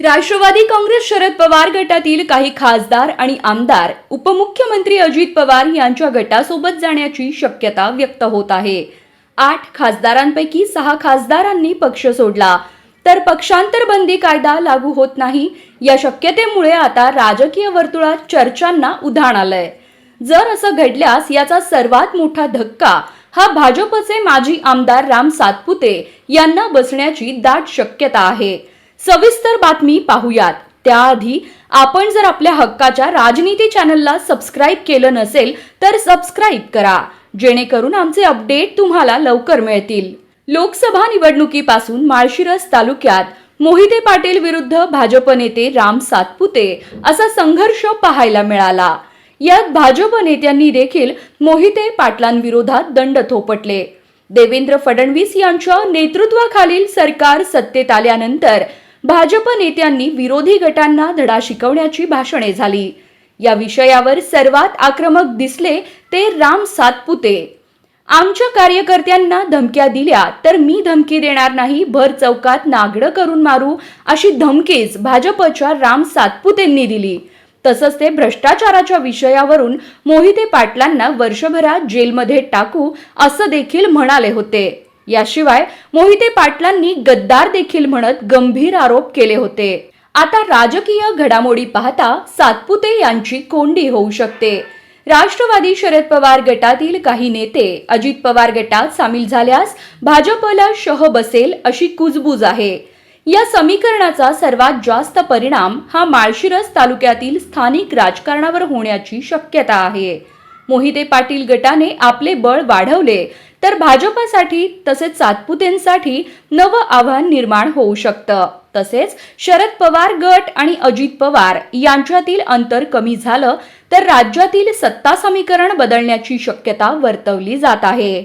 राष्ट्रवादी काँग्रेस शरद पवार गटातील काही खासदार आणि आमदार उपमुख्यमंत्री अजित पवार यांच्या गटासोबत जाण्याची शक्यता व्यक्त होत आहे। 8 खासदारांपैकी 6 खासदारांनी पक्ष सोडला तर पक्षांतर बंदी कायदा लागू होत नाही। या शक्यतेमुळे आता राजकीय वर्तुळात चर्चांना उधाण आलंय। जर असं घडल्यास याचा सर्वात मोठा धक्का हा भाजपचे माजी आमदार राम सातपुते यांना बसण्याची दाट शक्यता आहे। सविस्तर बातमी पाहूयात। त्याआधी आपण जर आपल्या हक्काच्या राजनीती चॅनलला सबस्क्राइब केलं नसेल तर सबस्क्राइब करा, जेणेकरून आमचे अपडेट तुम्हाला लवकर मिळतील। लोकसभा निवडणुकीपासून माळशिरस तालुक्यात मोहिते पाटील विरुद्ध भाजप नेते राम सातपुते असा संघर्ष पाहायला मिळाला। यात भाजप नेत्यांनी देखील मोहिते पाटलांविरोधात दंड थोपटले। देवेंद्र फडणवीस यांच्या नेतृत्वाखालील सरकार सत्तेत आल्यानंतर भाजप नेत्यांनी विरोधी गटांना धडा शिकवण्याची भाषणे झाली। या विषयावर सर्वात आक्रमक दिसले ते राम सातपुते। आमच्या कार्यकर्त्यांना धमक्या दिल्या तर मी धमकी देणार नाही, भर चौकात नागडं करून मारू अशी धमकीच भाजपच्या राम सातपुतेंनी दिली। तसंच ते भ्रष्टाचाराच्या विषयावरून मोहिते पाटलांना वर्षभरात जेलमध्ये टाकू असं देखील म्हणाले होते। याशिवाय मोहिते पाटलांनी गद्दार देखील म्हणत गंभीर आरोप केले होते। आता राजकीय घडामोडी पाहता सातपुते यांची कोंडी होऊ शकते। राष्ट्रवादी शरद पवार गटातील काही नेते अजित पवार गटात सामील झाल्यास भाजपला शह बसेल अशी कुजबूज आहे। या समीकरणाचा सर्वात जास्त परिणाम हा माळशिरस तालुक्यातील स्थानिक राजकारणावर होण्याची शक्यता आहे। मोहिते पाटील गटाने आपले बळ वाढवले तर भाजपसाठी तसेच सातपुतेंसाठी नवं आव्हान निर्माण होऊ शकतं। तसेच शरद पवार गट आणि अजित पवार यांच्यातील अंतर कमी झालं तर राज्यातील सत्ता समीकरण बदलण्याची शक्यता वर्तवली जात आहे।